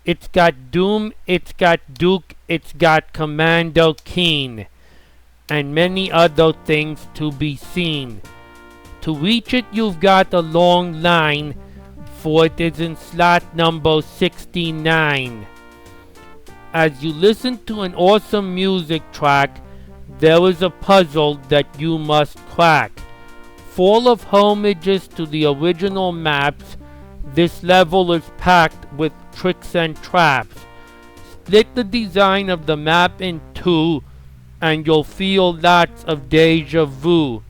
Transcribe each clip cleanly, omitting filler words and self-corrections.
It's got Doom, it's got Duke, it's got Commando Keen, and many other things to be seen. To reach it, you've got a long line, for it is in slot number 69. As you listen to an awesome music track, there is a puzzle that you must crack. Full of homages to the original maps, this level is packed with tricks and traps. Split the design of the map in two, and you'll feel lots of deja vu.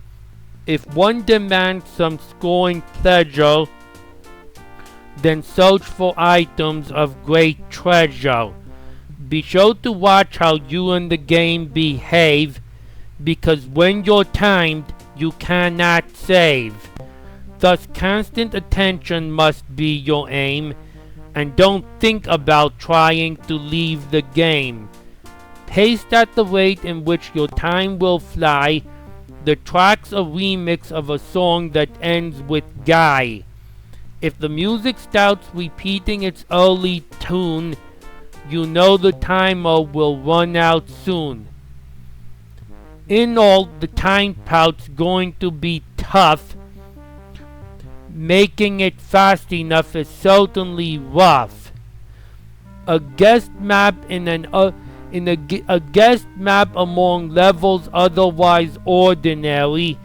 If one demands some scoring pleasure, then search for items of great treasure. Be sure to watch how you and the game behave, because when you're timed, you cannot save. Thus, constant attention must be your aim, and don't think about trying to leave the game. Paced at the rate in which your time will fly, the track's a remix of a song that ends with Guy. If the music starts repeating its early tune, you know the timer will run out soon. In all, the time part's going to be tough. Making it fast enough is certainly rough. A guest map a guest map among levels otherwise ordinary.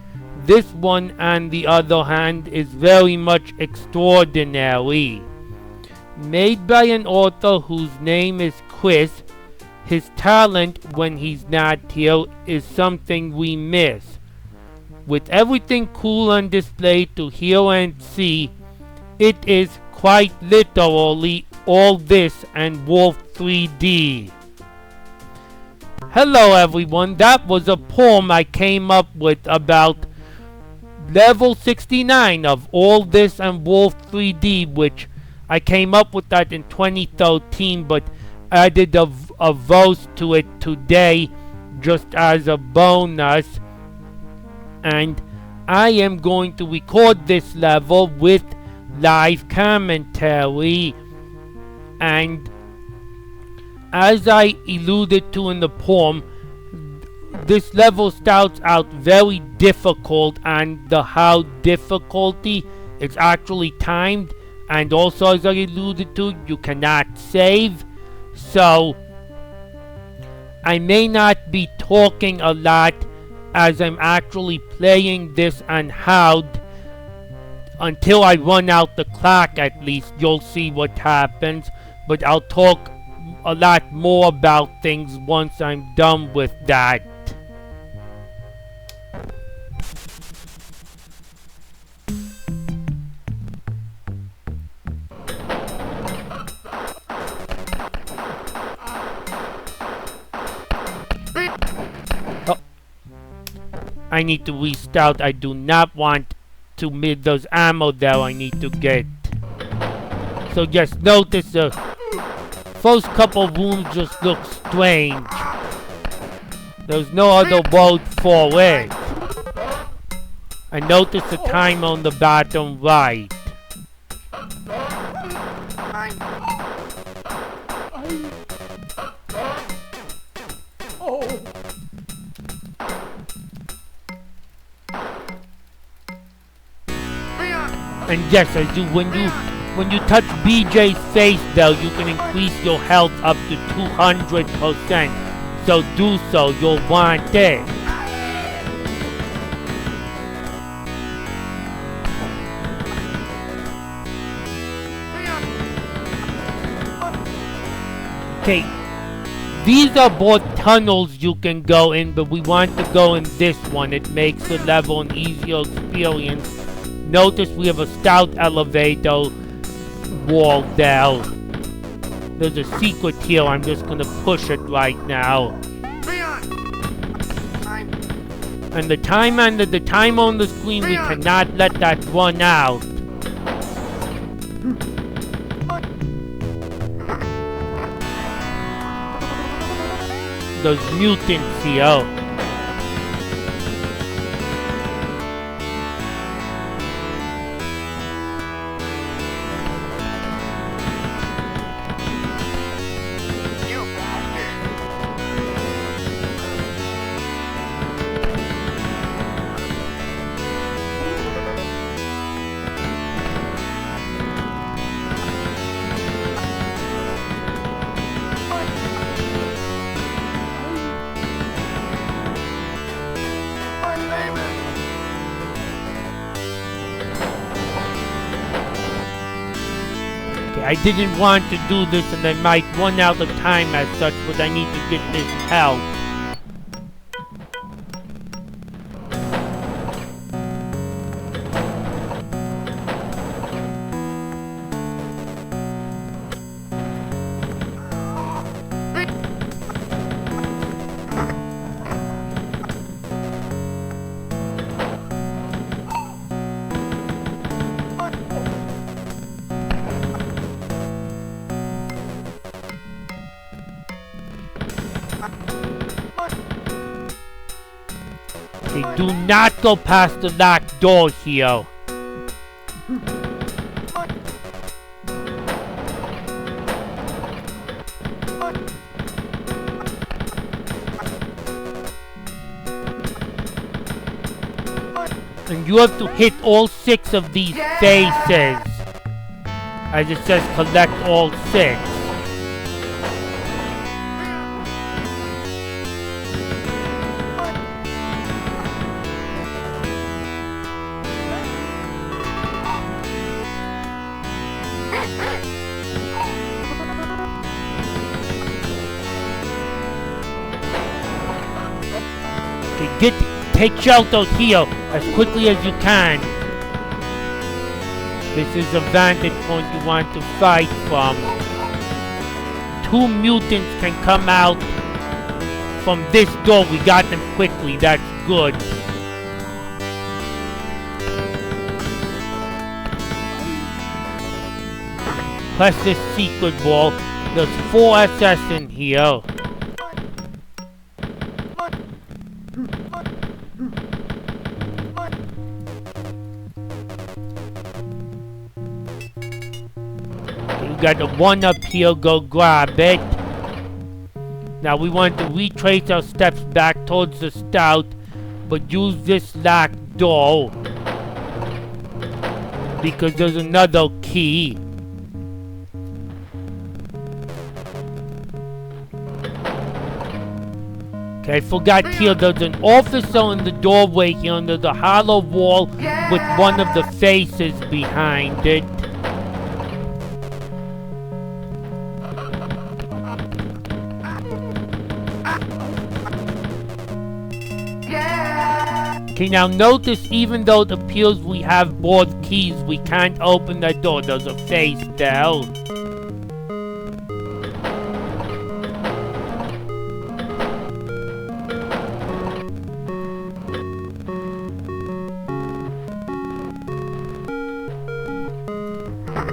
This one, on the other hand, is very much extraordinary. Made by an author whose name is Chris, his talent when he's not here is something we miss. With everything cool on display to hear and see, it is quite literally All This and Wolf3D. Hello everyone, that was a poem I came up with about level 69 of All This and Wolf3D, which I came up with that in 2013, but added a verse to it today just as a bonus. And I am going to record this level with live commentary, and as I alluded to in the poem, this level starts out very difficult, and the how difficulty is actually timed, and also as I alluded to, you cannot save, so I may not be talking a lot as I'm actually playing this on hard until I run out the clock. At least you'll see what happens, but I'll talk a lot more about things once I'm done with that. I need to restart. I do not want to miss those ammo there I need to get. So just notice the first couple of rooms just look strange. There's no other word for it. I notice the time on the bottom right. And yes, when you touch BJ's face though, you can increase your health up to 200%. So do so, you'll want it. Okay, these are both tunnels you can go in, but we want to go in this one. It makes the level an easier experience. Notice we have a stout elevator wall there. There's a secret here. I'm just gonna push it right now. And the time on the screen, we cannot let that run out. There's mutants here. I didn't want to do this and I might run out of time as such, but I need to get this help. Do not go past the locked door here. And you have to hit all 6 of these faces. As it says, collect all 6. Take shelter here as quickly as you can. This is the vantage point you want to fight from. 2 mutants can come out from this door. We got them quickly, that's good. Press this secret wall. There's 4 SS in here. Got the 1 up here, go grab it. Now we want to retrace our steps back towards the stout, but use this locked door because there's another key. Okay, I forgot here, there's an officer in the doorway here under the hollow wall with one of the faces behind it. Okay, now notice even though it appears we have both keys, we can't open that door. There's a face there.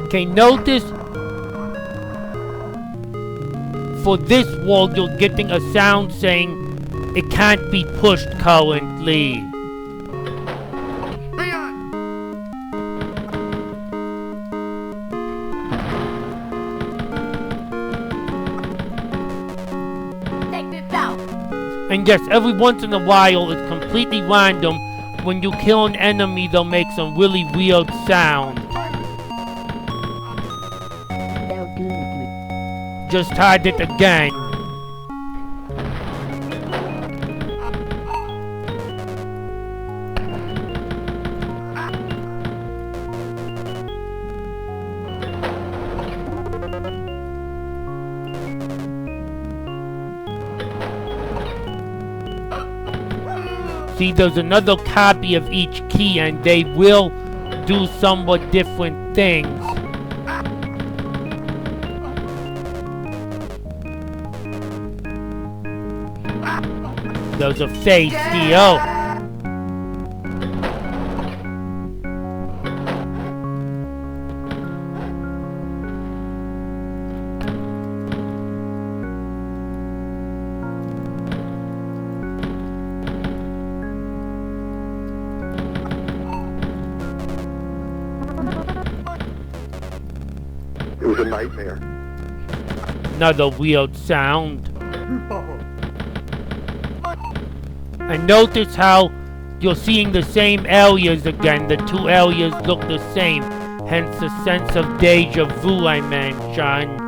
Okay, notice for this wall you're getting a sound saying it can't be pushed currently. And yes, every once in a while, it's completely random. When you kill an enemy, they'll make some really weird sound. Just tried it again. See, there's another copy of each key and they will do somewhat different things. There's a face here. It was a nightmare. Another weird sound. And notice how you're seeing the same areas again. The 2 areas look the same. Hence the sense of deja vu I mentioned.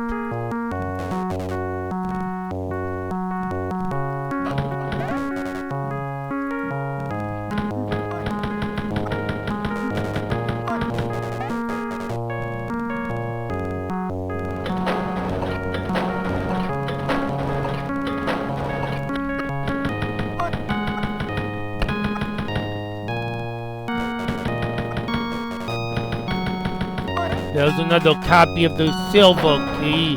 There's another copy of the silver key.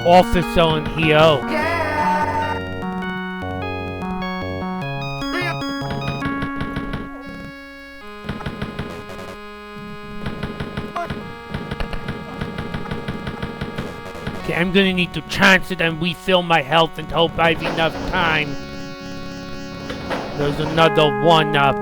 Officer in here. Okay, I'm gonna need to chance it and refill my health and hope I have enough time. There's another one up.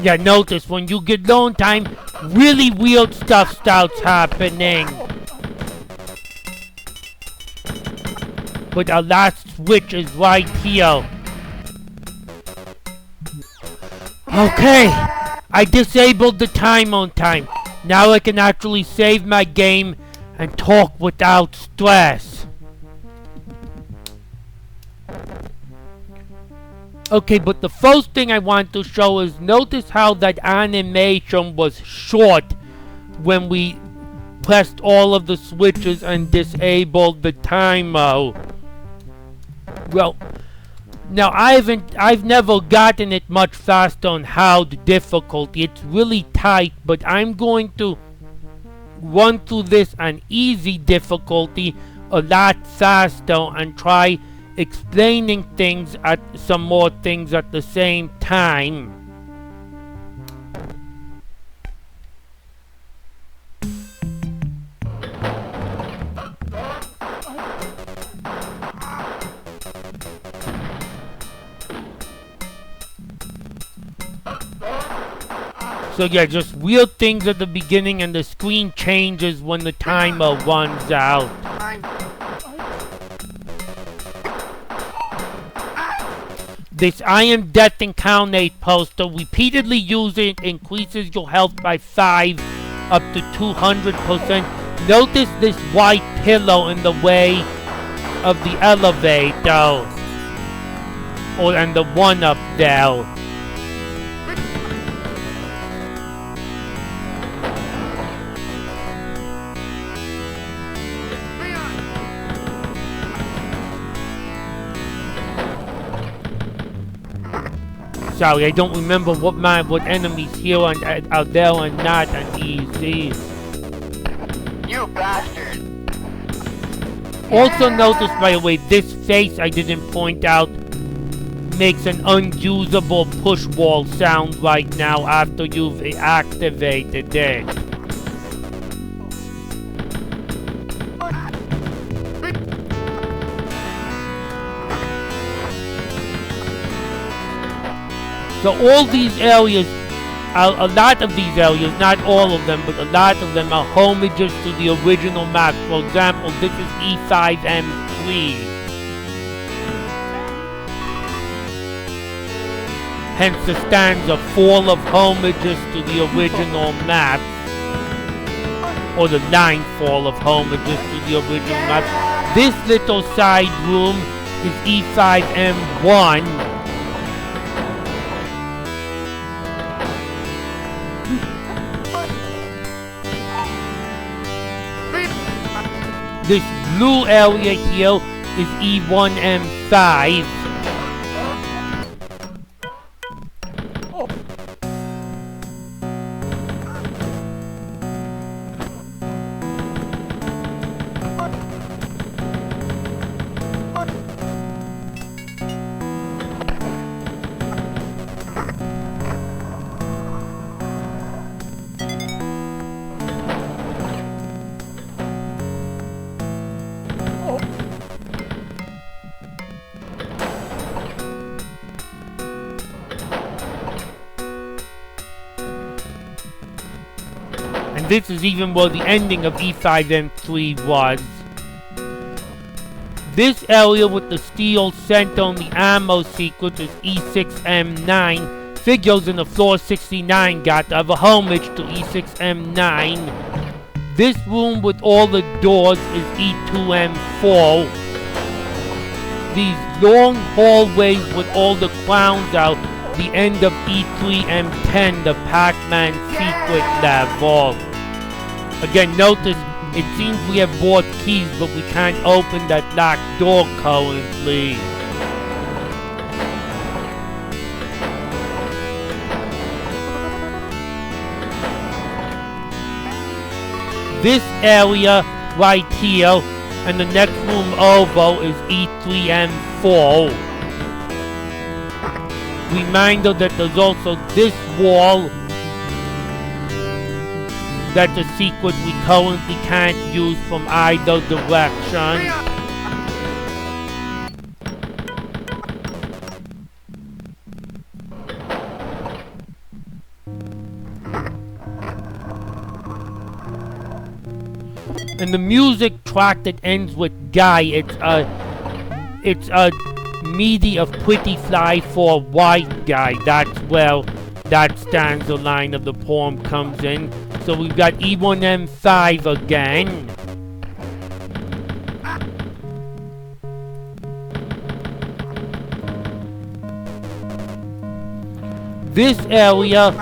Yeah, notice when you get low on time, really weird stuff starts happening. But our last switch is right here. Okay, I disabled the time on time. Now I can actually save my game and talk without stress. Okay, but the first thing I want to show is notice how that animation was short when we pressed all of the switches and disabled the timer. Well, now I've never gotten it much faster on hard difficulty. It's really tight, but I'm going to run through this on easy difficulty a lot faster and try explaining things at some more things at the same time. So yeah, just weird things at the beginning and the screen changes when the timer runs out. This I am death incarnate poster, repeatedly using it increases your health by 5 up to 200%. Notice this white pillow in the way of the elevator. And the one up there. Sorry, I don't remember what enemies here and out there are not on easy. You bastard! Also notice, by the way, this face I didn't point out makes an unusable push wall sound right now after you've activated it. So all these areas, a lot of these areas, not all of them, but a lot of them are homages to the original map. For example, this is E5M3. Hence the stanza full of homages to the original map. Or the line full of homages to the original map. This little side room is E5M1. This blue area here is E1M5. This is even where the ending of E5M3 was. This area with the steel center on the ammo sequence is E6M9. Figures in the floor 69 got of a homage to E6M9. This room with all the doors is E2M4. These long hallways with all the clowns out, the end of E3M10, the Pac-Man secret level. Again, notice it seems we have bought keys, but we can't open that locked door currently. This area right here and the next room over is E3M4. Reminder that there's also this wall that's a secret we currently can't use from either direction. And the music track that ends with Guy, it's a MIDI of Pretty Fly for a White Guy. That's where that stanza line of the poem comes in. So we've got E1M5 again. This area,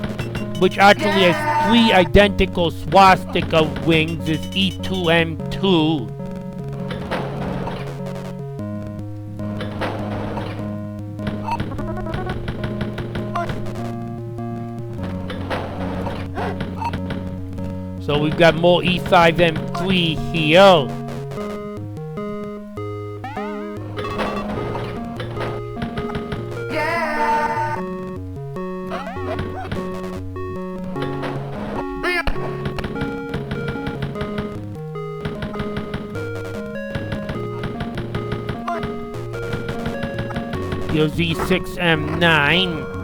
which actually has 3 identical swastika wings, is E2M2. So we've got more E5M3 here. Here's E6M9.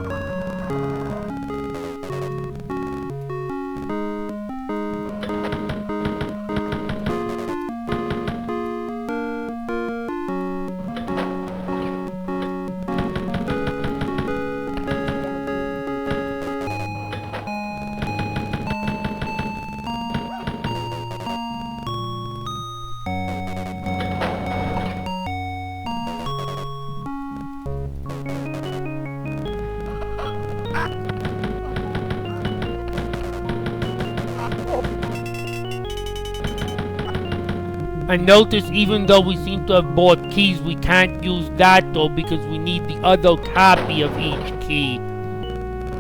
And notice, even though we seem to have bought keys, we can't use that door because we need the other copy of each key.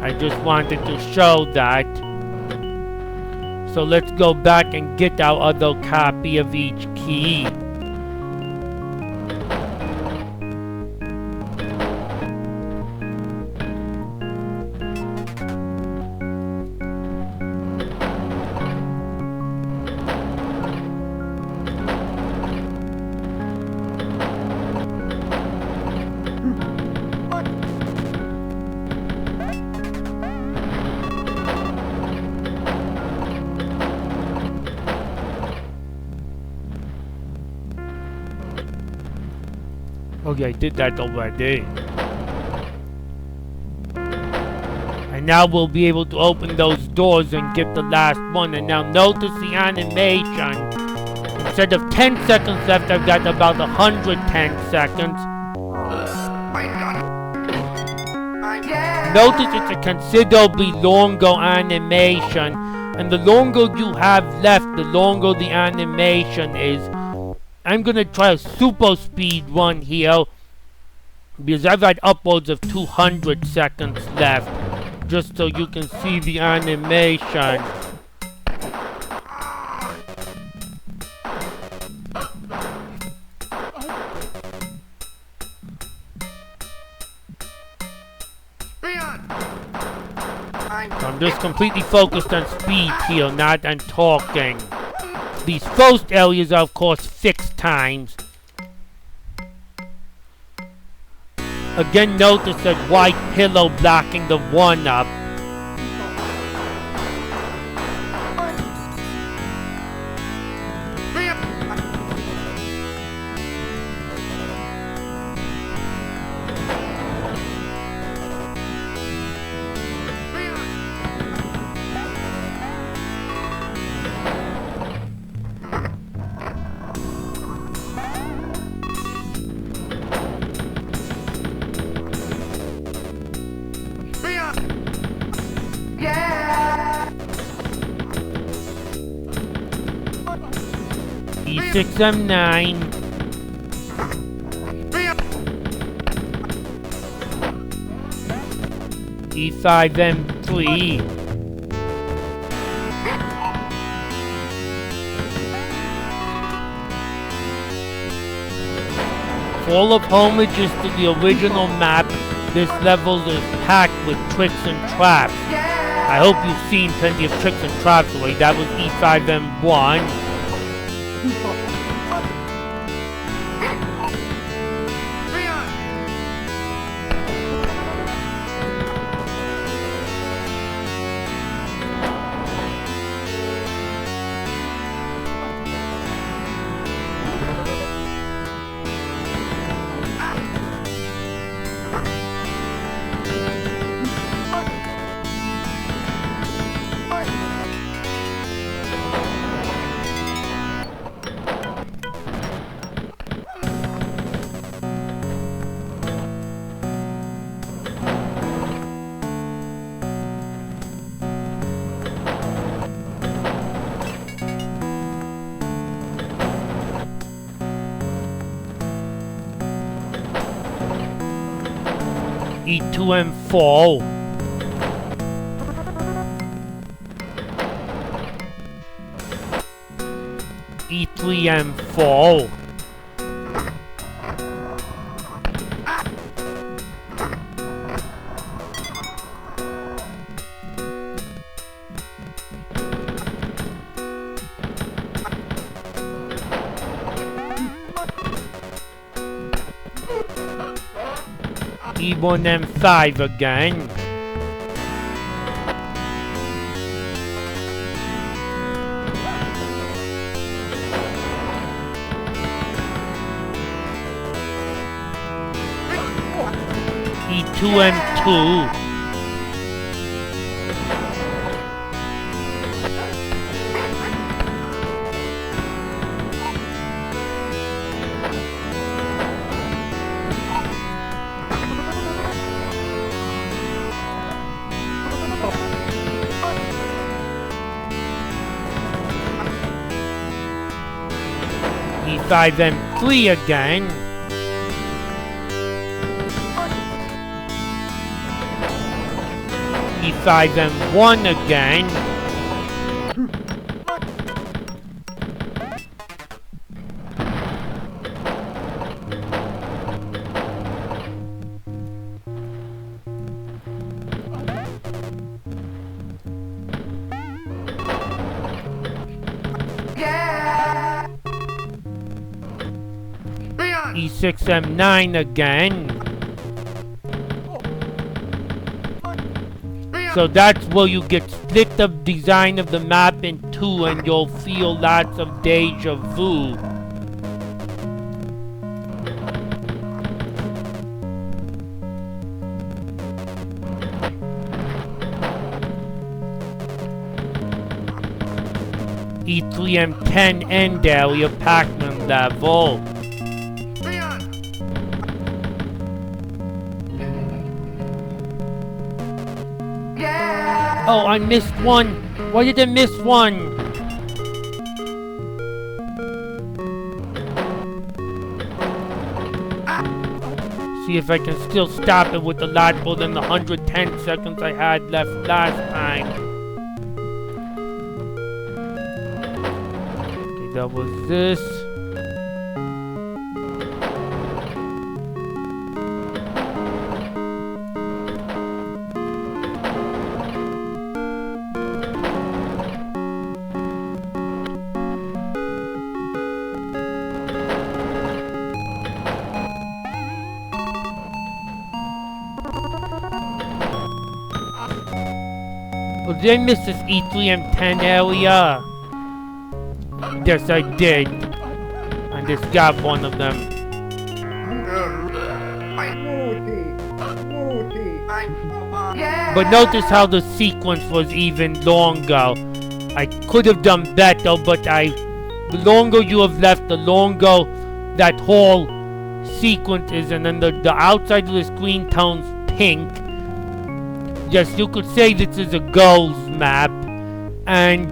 I just wanted to show that. So let's go back and get our other copy of each key. Okay, I did that already. And now we'll be able to open those doors and get the last one. And now notice the animation. Instead of 10 seconds left, I've got about 110 seconds. Notice it's a considerably longer animation. And the longer you have left, the longer the animation is. I'm gonna try a super speed one here because I've had upwards of 200 seconds left, just so you can see the animation. So I'm just completely focused on speed here, not on talking. These first areas are, of course, fixed times. Again, notice that white pillow blocking the 1-up. E6M9. E5M3. Full of homages to the original map, this level is packed with tricks and traps. I hope you've seen plenty of tricks and traps already. That was E5M1. E2M4. E3M4. E1M5 again. E2M2. E5M3 again. E5M1 again. E6M9 again. So that's where you get split the design of the map in two and you'll feel lots of deja vu. E3M10 end area Pac-Man level. Oh, I missed one. Why did I miss one? See if I can still stop it with a lot more than the 110 seconds I had left last time. Okay, that was this. Oh, did I miss this E3M10 area? Yes, I did. I just got one of them. But notice how the sequence was even longer. I could have done better, but the longer you have left, the longer that whole sequence is, and then the outside of the screen turns pink. Yes, you could say this is a girl's map, and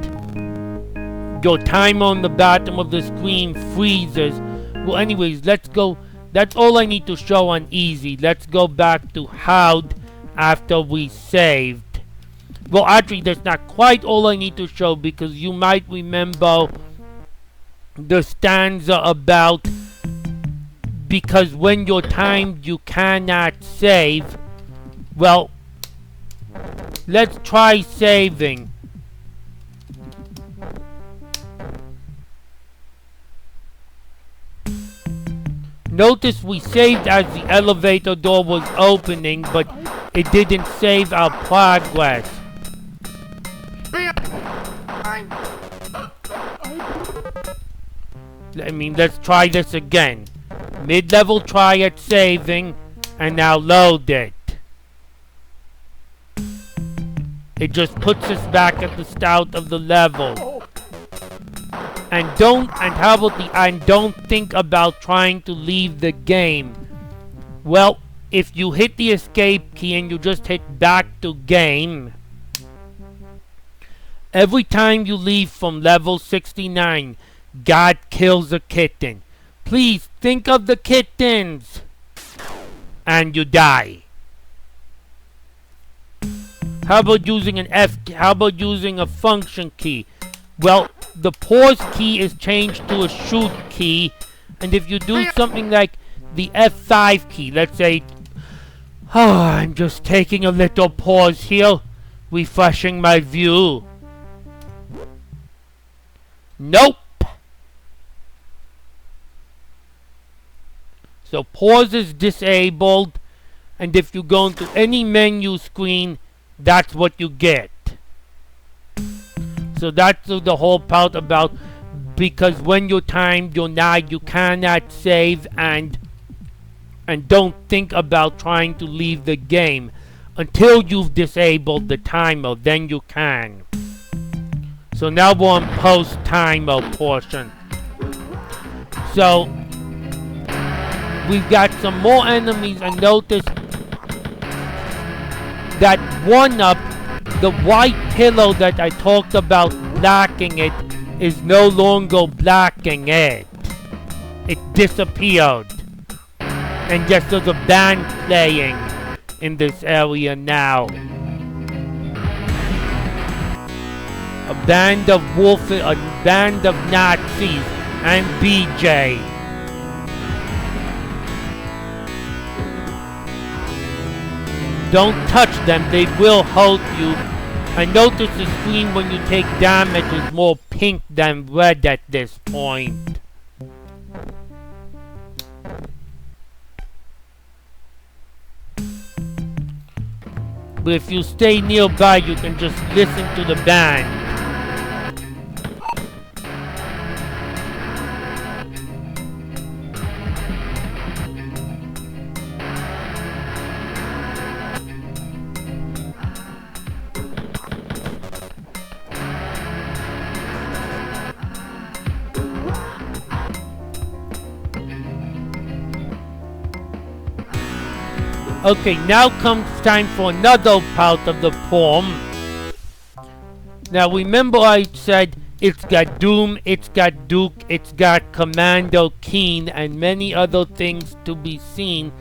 your timer on the bottom of the screen freezes. Well, anyways, let's go. That's all I need to show on easy. Let's go back to hard after we saved. Well, actually, that's not quite all I need to show, because you might remember the stanza about because when you're timed you cannot save. Well, let's try saving. Notice we saved as the elevator door was opening, but it didn't save our progress. I mean, let's try this again. Mid-level try at saving, and now load it. It just puts us back at the start of the level. And don't think about trying to leave the game. Well, if you hit the escape key and you just hit back to game, every time you leave from level 69, God kills a kitten. Please think of the kittens. And you die. How about using an how about using a function key? Well, the pause key is changed to a shoot key. And if you do something like the F5 key, let's say, I'm just taking a little pause here, refreshing my view. Nope. So pause is disabled, and if you go into any menu screen, that's what you get. So that's the whole part about, because when you're timed, you cannot save, and don't think about trying to leave the game until you've disabled the timer, then you can. So now we're on post timer portion. So we've got some more enemies, and notice that one-up, the white pillow that I talked about blocking it, is no longer blocking it. It disappeared. And yes, there's a band playing in this area now. A band of Nazis and BJ. Don't touch them, they will hurt you. I notice the screen when you take damage is more pink than red at this point. But if you stay nearby, you can just listen to the band. Okay, now comes time for another part of the poem. Now remember I said it's got Doom, it's got Duke, it's got Commander Keen, and many other things to be seen.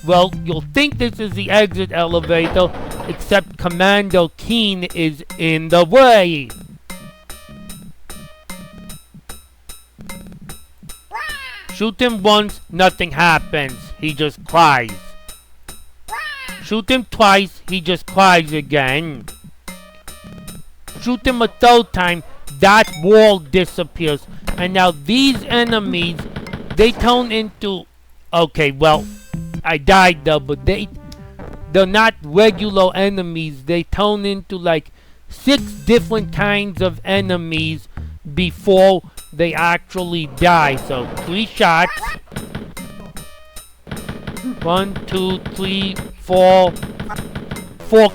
Well, you'll think this is the exit elevator, except Commander Keen is in the way. Shoot him once, nothing happens. He just cries. Shoot him twice, he just cries again. Shoot him a third time, that wall disappears. And now these enemies, they turn into... Okay, well, I died though, but they're not regular enemies. They turn into like 6 different kinds of enemies before they actually die. So 3 shots. 1, 2, 3, 4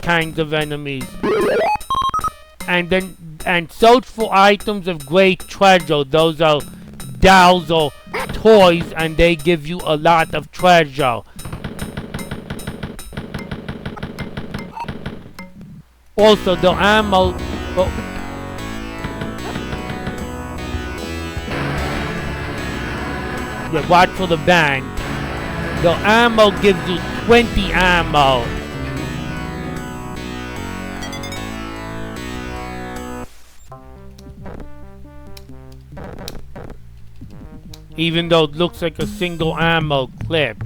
kinds of enemies. And search for items of great treasure. Those are dolls or toys, and they give you a lot of treasure. Also the ammo, Yeah, watch for the band. The ammo gives you 20 ammo. Even though it looks like a single ammo clip.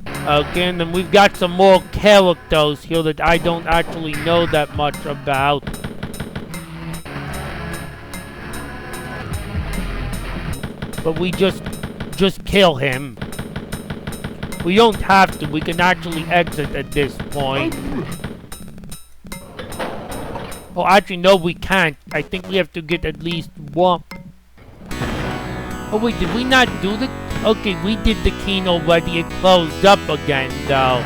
Okay, and then we've got some more characters here that I don't actually know that much about. But we just kill him. We don't have to, we can actually exit at this point. Oh, actually, no, we can't. I think we have to get at least one. Oh, wait, did we not do the... Okay, we did the key already. It closed up again, though.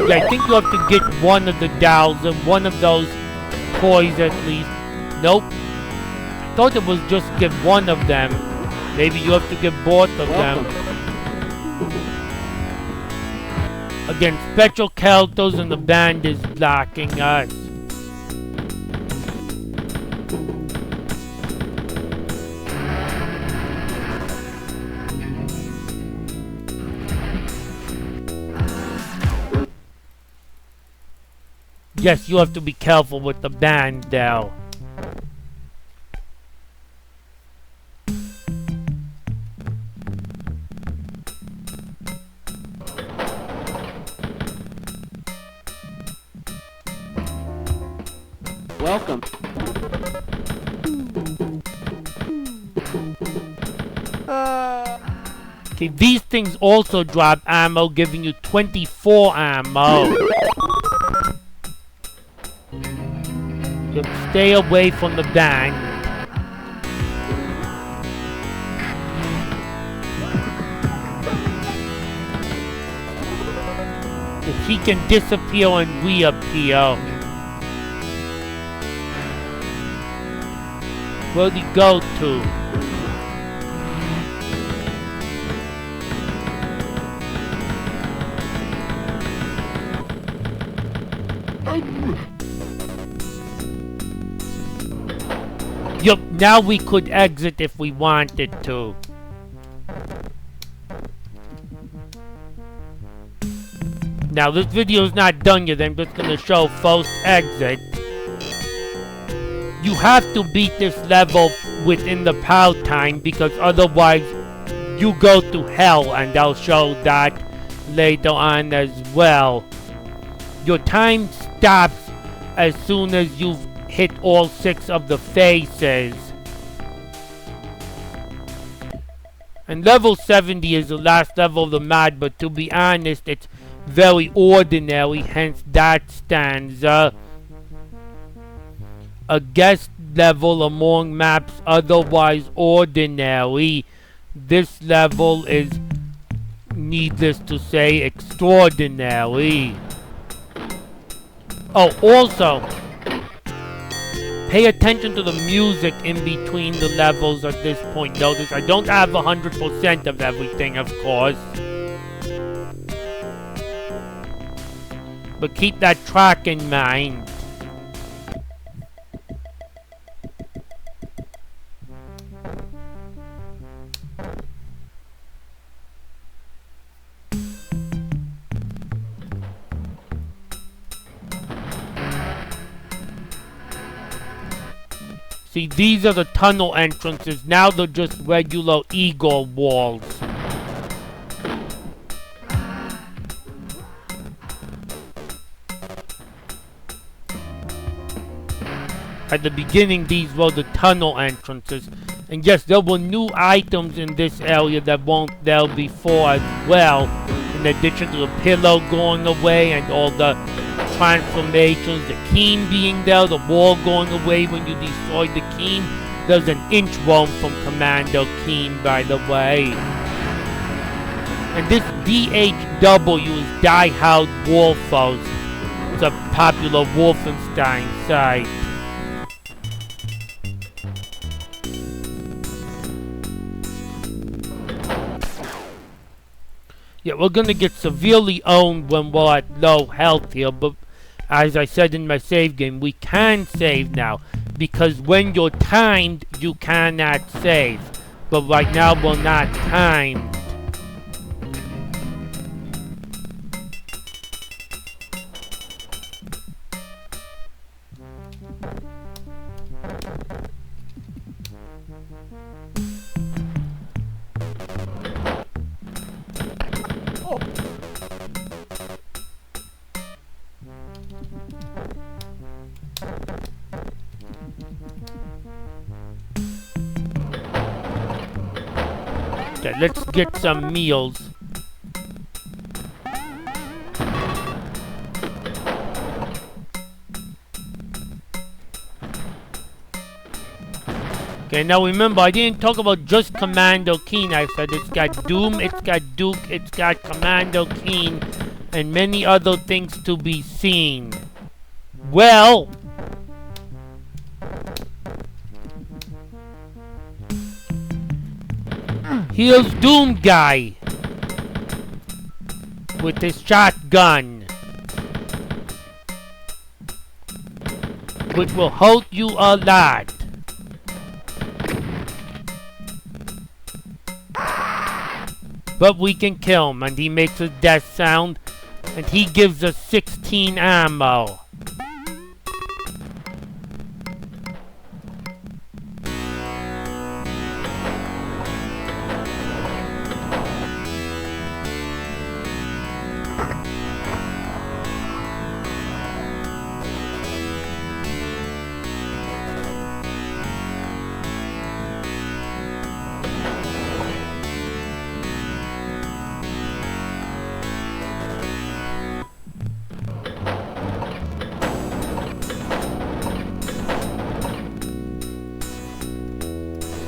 Yeah, I think you have to get one of the dolls and one of those toys at least. Nope. I thought it was just get one of them. Maybe you have to get both of them. Again, special characters and the band is blocking us. Yes, you have to be careful with the band though. Welcome. Okay, these things also drop ammo, giving you 24 ammo. Just stay away from the band. If he can disappear and reappear. Where'd he go to? Yup, now we could exit if we wanted to. Now this video is not done yet, I'm just gonna show first exit. You have to beat this level within the power time because otherwise you go to hell, and I'll show that later on as well. Your time stops as soon as you've hit all 6 of the faces. And level 70 is the last level of the map, but to be honest, it's very ordinary, hence that stanza. A guest level among maps otherwise ordinary. This level is, needless to say, extraordinary. Oh, also, pay attention to the music in between the levels at this point. Notice I don't have 100% of everything, of course. But keep that track in mind. See, these are the tunnel entrances. Now they're just regular eagle walls. At the beginning, these were the tunnel entrances. And yes, there were new items in this area that weren't there before as well. In addition to the pillow going away and all the transformations, the keen being there, the wall going away when you destroyed the keen. There's an inch roam from Commander Keen, by the way. And this DHW is Die Hard Wolfos. It's a popular Wolfenstein site. Yeah, we're gonna get severely owned when we're at low health here, but As I said in my save game, we can save now. Because when you're timed, you cannot save. But right now, we're not timed. Okay, let's get some meals. Okay, now remember, I didn't talk about just Commando Keen. I said it's got Doom, it's got Duke, it's got Commando Keen, and many other things to be seen. Well, here's Doom Guy with his shotgun, which will hurt you a lot. But we can kill him, and he makes a death sound, and he gives us 16 ammo.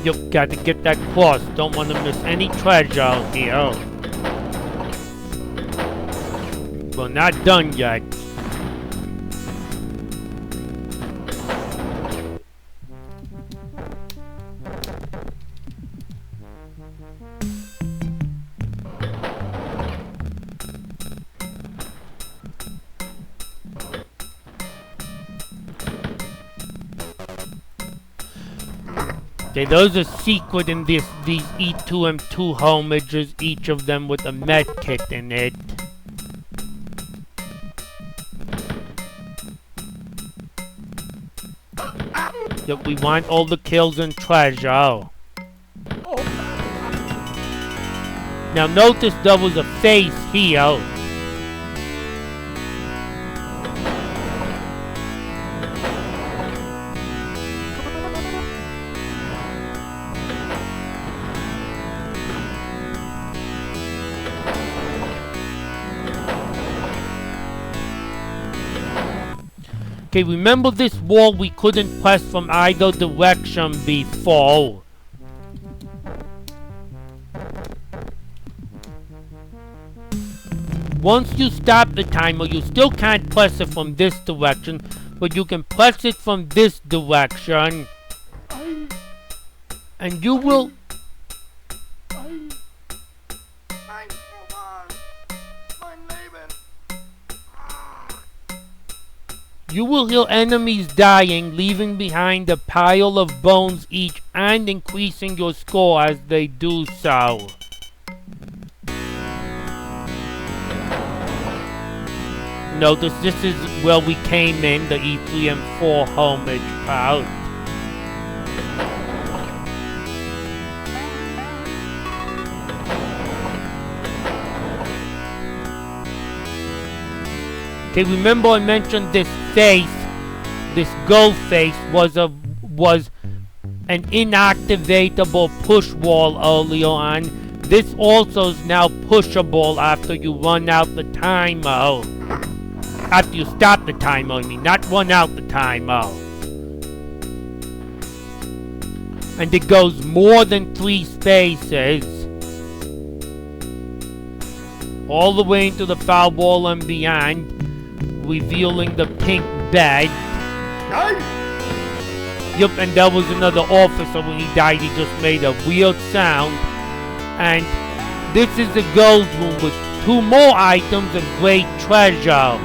You've got to get that cross. Don't want to miss any treasure out here. We're not done yet. Okay, those are secret in these E2M2 homages, each of them with a med kit in it. Yep, we want all the kills and treasure. Now notice there was a face here. Okay, remember this wall we couldn't press from either direction before. Once you stop the timer, you still can't press it from this direction, but you can press it from this direction. And you will... You will hear enemies dying, leaving behind a pile of bones each and increasing your score as they do so. Notice this is where we came in, the E3M4 homage part. Okay, remember I mentioned this face, this go face was an inactivatable push wall earlier on. This also is now pushable after you run out the timer. After you stop the timer, I mean, not run out the timer. And it goes more than 3 spaces. All the way into the foul wall and beyond. Revealing the pink bed. Yup, and there was another officer when he died. He just made a weird sound. And this is the gold room with 2 more items and great treasure.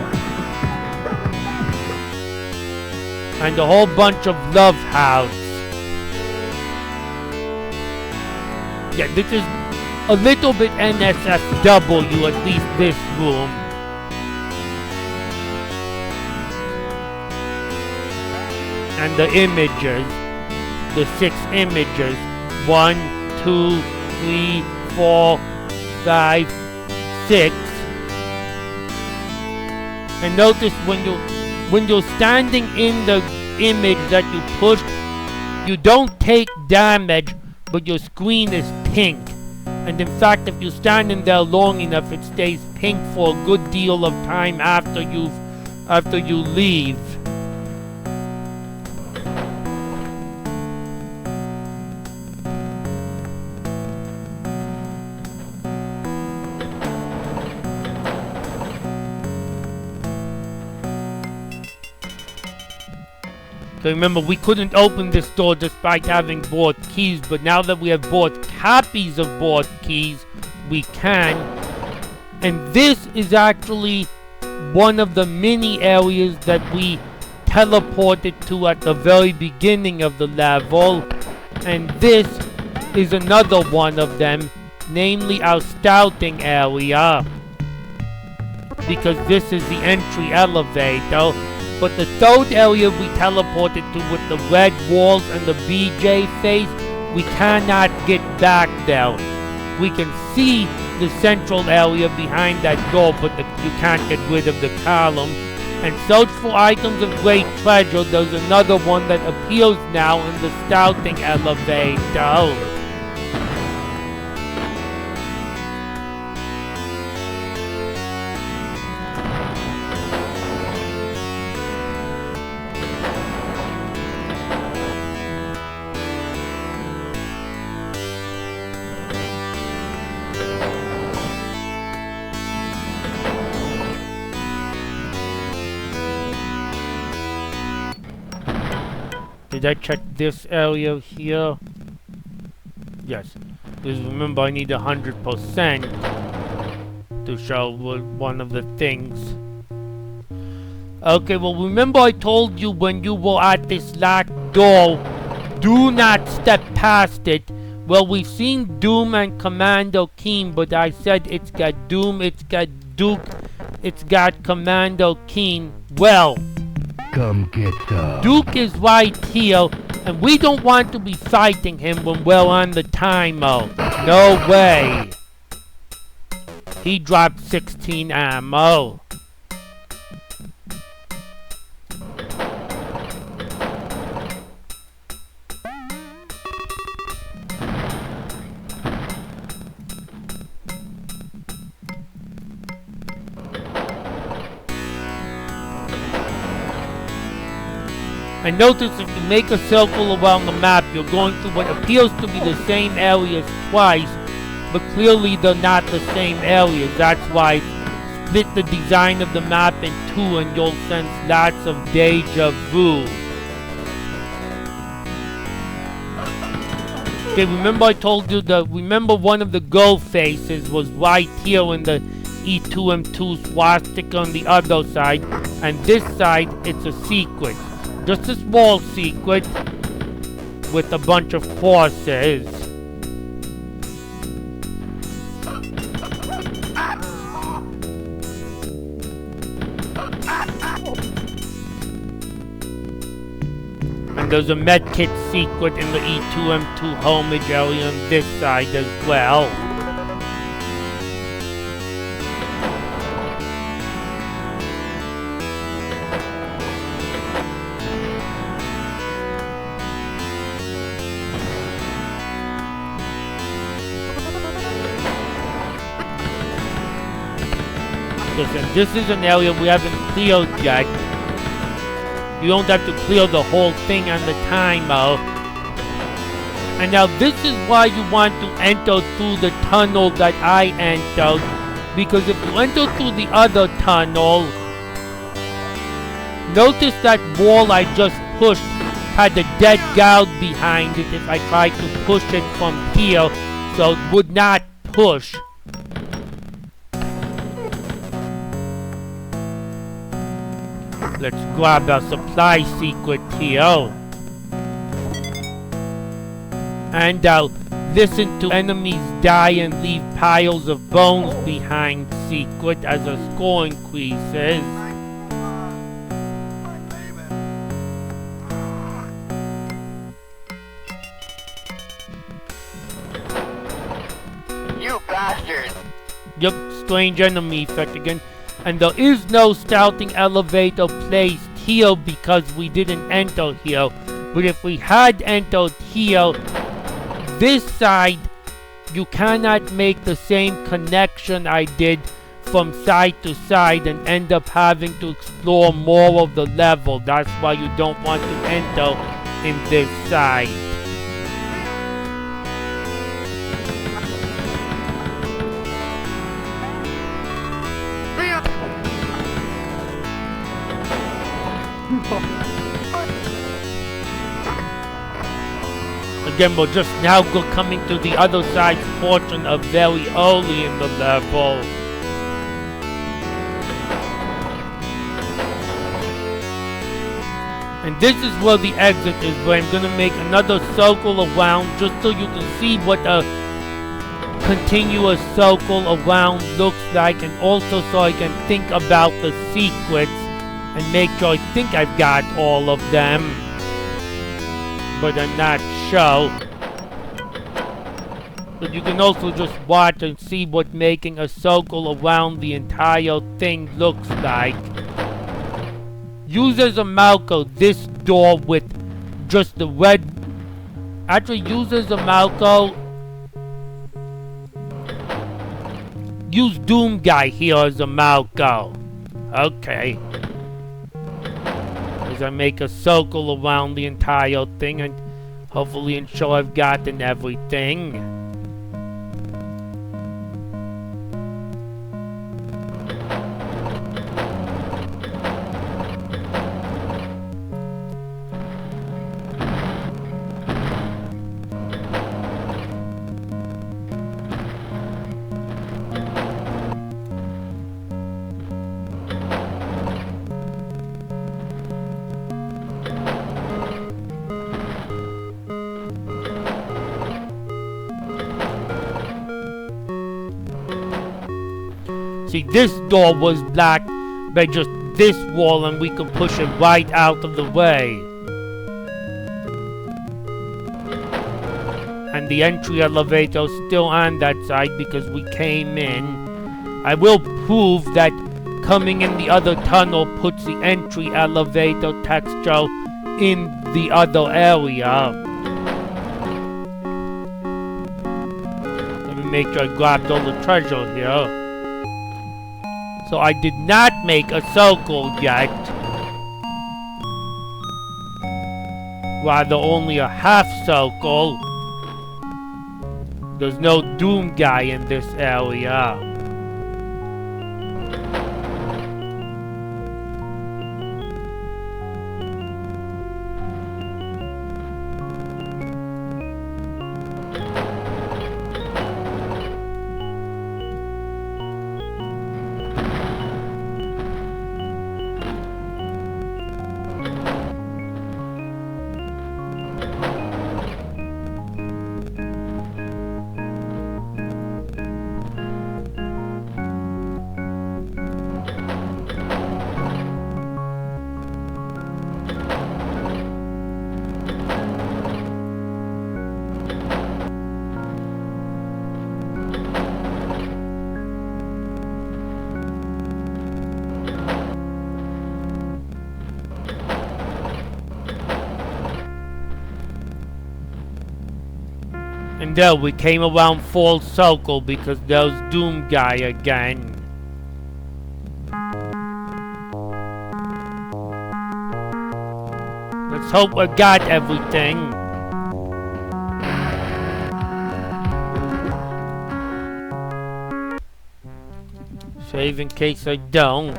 and a whole bunch of love house. Yeah, this is a little bit NSFW, at least this room. And the images, the 6 images, 1, 2, 3, 4, 5, 6. And notice when you're standing in the image that you pushed, you don't take damage, but your screen is pink. And in fact, if you stand in there long enough, it stays pink for a good deal of time after you leave. So remember, we couldn't open this door despite having bought keys, but now that we have bought copies of bought keys, we can. And this is actually one of the mini areas that we teleported to at the very beginning of the level. And this is another one of them, namely our scouting area, because this is the entry elevator. But the third area we teleported to with the red walls and the BJ face, we cannot get back there. We can see the central area behind that door, but you can't get rid of the column. And search for items of great treasure. There's another one that appears now in the scouting elevator. Did I check this area here? Yes. Because remember, I need 100% to show one of the things. Okay, well remember I told you when you were at this locked door, do not step past it. Well, we've seen Doom and Commando Keen, but I said it's got Doom, it's got Duke, it's got Commando Keen. Well, come get some. Duke is right here, and we don't want to be fighting him when we're on the timer. No way. He dropped 16 ammo. And notice if you make a circle around the map, you're going through what appears to be the same areas twice, but clearly they're not the same areas. That's why I split the design of the map in two, and you'll sense lots of deja vu. Okay, remember I told you that, remember one of the go faces was right here in the E2M2 swastika on the other side, and this side it's a secret. Just a small secret with a bunch of forces. And there's a medkit secret in the E2M2 homage area on this side as well. And this is an area we haven't cleared yet. You don't have to clear the whole thing on the timer. And now this is why you want to enter through the tunnel that I entered. Because if you enter through the other tunnel, notice that wall I just pushed had a dead guard behind it if I tried to push it from here, so it would not push. Let's grab our supply secret here. And I'll listen to enemies die and leave piles of bones behind secret as our score increases. You bastard! Yup, strange enemy effect again. And there is no scouting elevator placed here because we didn't enter here. But if we had entered here, this side, you cannot make the same connection I did from side to side and end up having to explore more of the level. That's why you don't want to enter in this side. Again, we're just now coming to the other side's portion of very early in the level. And this is where the exit is, where I'm gonna make another circle around just so you can see what a continuous circle around looks like, and also so I can think about the secrets and make sure I think I've got all of them. But I'm not sure. But you can also just watch and see what making a circle around the entire thing looks like. Use as a marker this door with just the red. Actually, use as a marker. Use Doom Guy here as a marker. Okay. As I make a circle around the entire thing and hopefully ensure I've gotten everything. See, this door was blocked by just this wall, and we could push it right out of the way. And the entry elevator is still on that side because we came in. I will prove that coming in the other tunnel puts the entry elevator texture in the other area. Let me make sure I grabbed all the treasure here. So I did not make a circle yet. Rather only a half circle. There's no Doom Guy in this area. And there we came around full circle because there's Doom Guy again. Let's hope we got everything. Save in case I don't.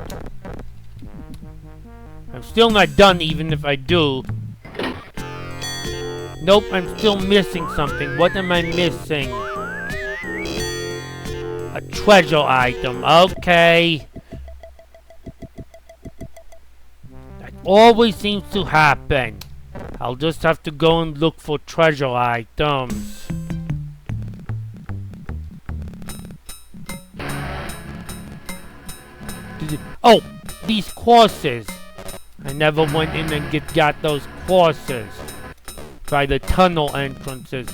I'm still not done even if I do. Nope, I'm still missing something. What am I missing? A treasure item. Okay. always seems to happen. I'll just have to go and look for treasure items. Oh, these courses. I never went in and got those courses by the tunnel entrances.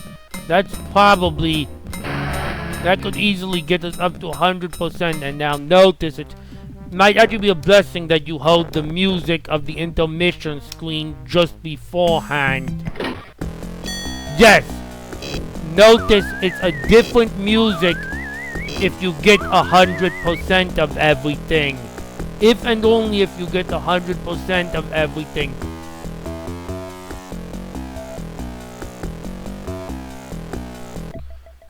That's probably, that could easily get us up to 100%. And now notice it might actually be a blessing that you hold the music of the intermission screen just beforehand. Yes, notice it's a different music if you get 100% of everything. If and only if you get 100% of everything.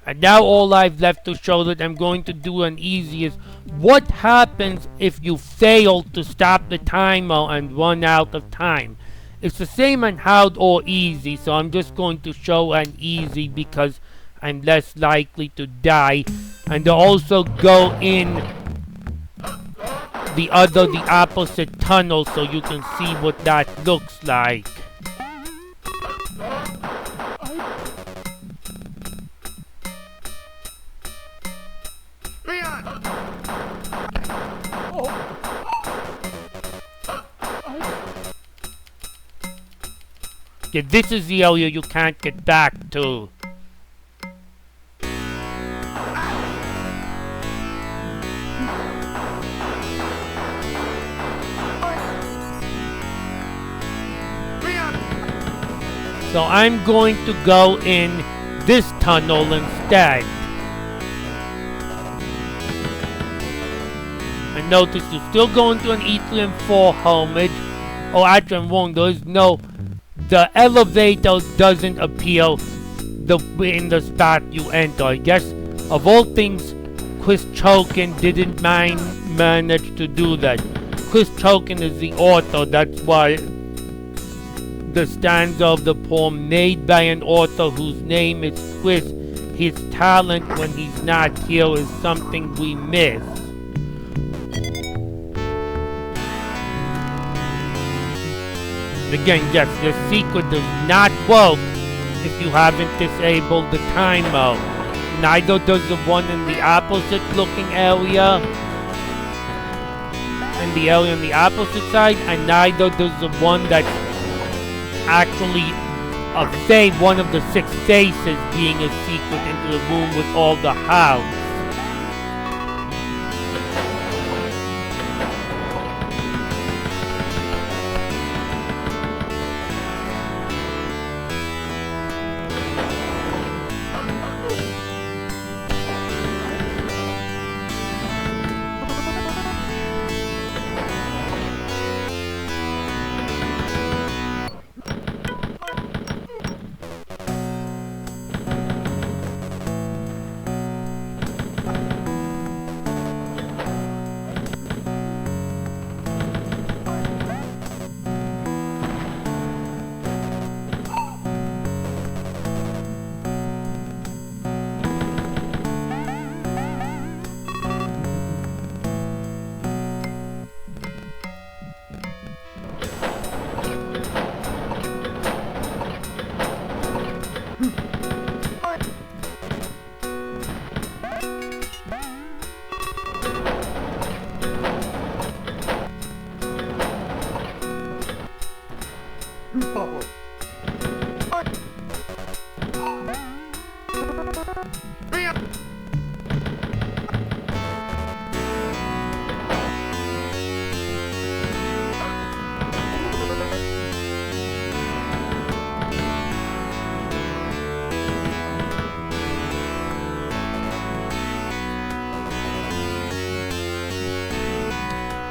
And now all I've left to show that I'm going to do an easy is what happens if you fail to stop the timer and run out of time. It's the same on hard or easy, so I'm just going to show an easy because I'm less likely to die. And to also go in the opposite tunnel so you can see what that looks like. Yeah, this is the area you can't get back to. So I'm going to go in this tunnel instead. And notice you're still going to an Etrian 4 homage. Oh, actually I'm wrong, there is no... The elevator doesn't appear in the spot you enter. I guess, of all things, Chris Chokan didn't manage to do that. Chris Chokan is the author, that's why the stanza of the poem made by an author whose name is Chris. His talent when he's not here is something we miss. Again, yes, the secret does not work if you haven't disabled the timer. Neither does the one in the opposite looking area, and the area on the opposite side, and neither does the one that's actually one of the 6 faces being a secret into the room with all the house.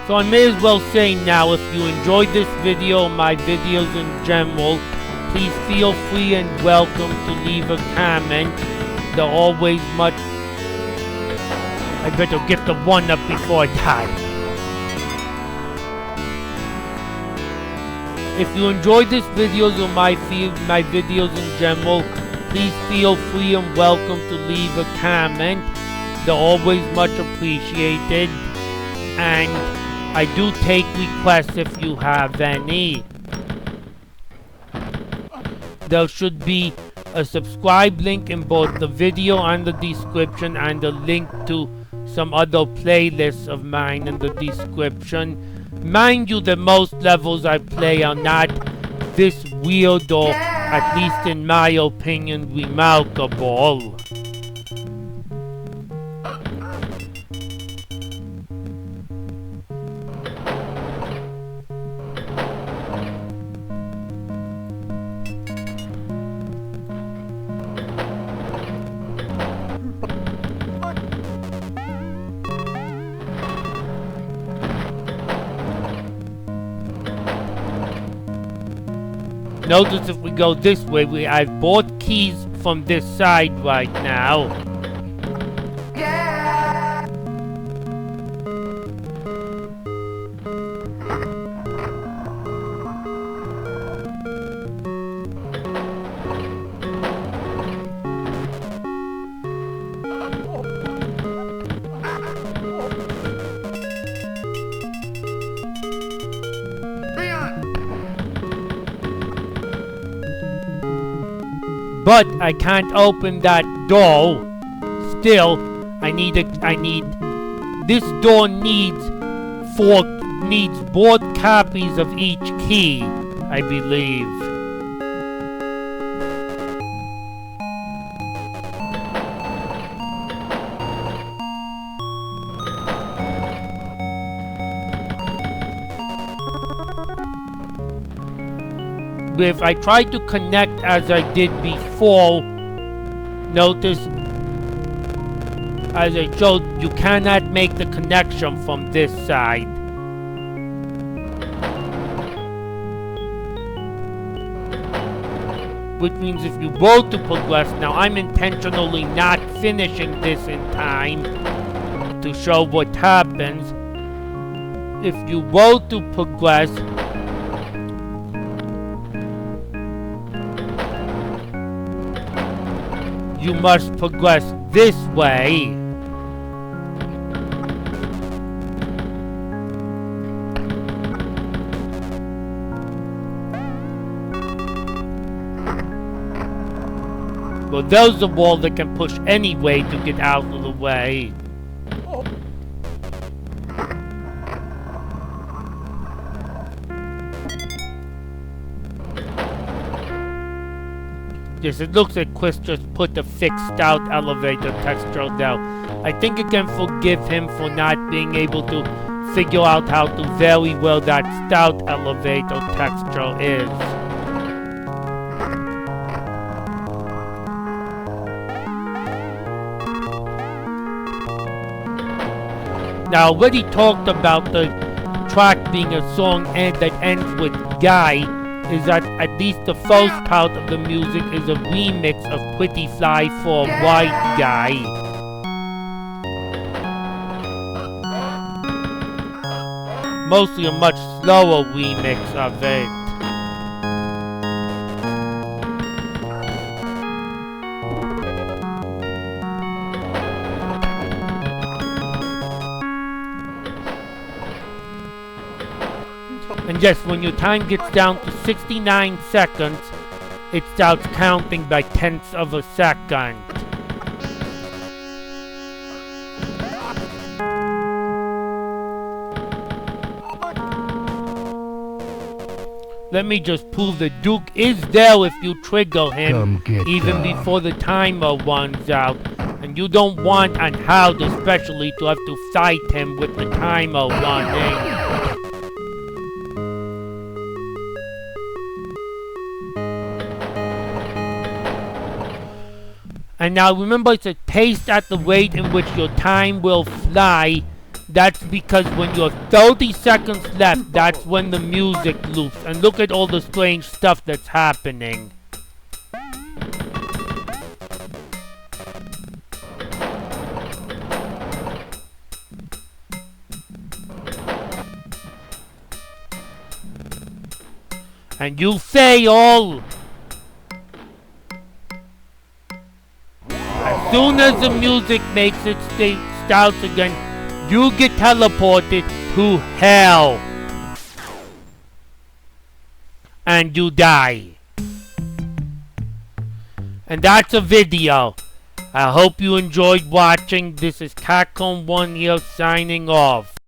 So I may as well say now, if you enjoyed this video, my videos in general, please feel free and welcome to leave a comment. They're always much... I better get the 1 up before I die. If you enjoyed this videos or my videos in general, please feel free and welcome to leave a comment. They're always much appreciated. And I do take requests if you have any. There should be a subscribe link in both the video and the description, and a link to some other playlists of mine in the description. Mind you, that most levels I play are not this weird, or at least in my opinion, remarkable. Notice if we go this way, I've bought keys from this side right now. But I can't open that door. Still, this door needs both copies of each key, I believe. If I try to connect as I did before, notice as I showed, you cannot make the connection from this side. Which means if you were to progress, now I'm intentionally not finishing this in time to show what happens. If you were to progress, you must progress this way. Well, there's a wall that can push any way to get out of the way. Yes, it looks like Chris just put a fixed out elevator texture down. I think I can forgive him for not being able to figure out how to vary well that stout elevator texture is. Now, I already talked about the track being a song that ends with Guy, is that at least the first part of the music is a remix of Pretty Fly for a White Guy. Mostly a much slower remix of it. And yes, when your time gets down to 69 seconds, it starts counting by tenths of a second. Let me just prove the Duke is there if you trigger him, even before the timer runs out. And you don't want, and how especially, to have to fight him with the timer running. And now remember, it's paced at the rate in which your time will fly. That's because when you're 30 seconds left, that's when the music loops. And look at all the strange stuff that's happening. And you fail! As soon as the music makes it starts again, you get teleported to hell. And you die. And that's a video. I hope you enjoyed watching. This is Catcomb1 here signing off.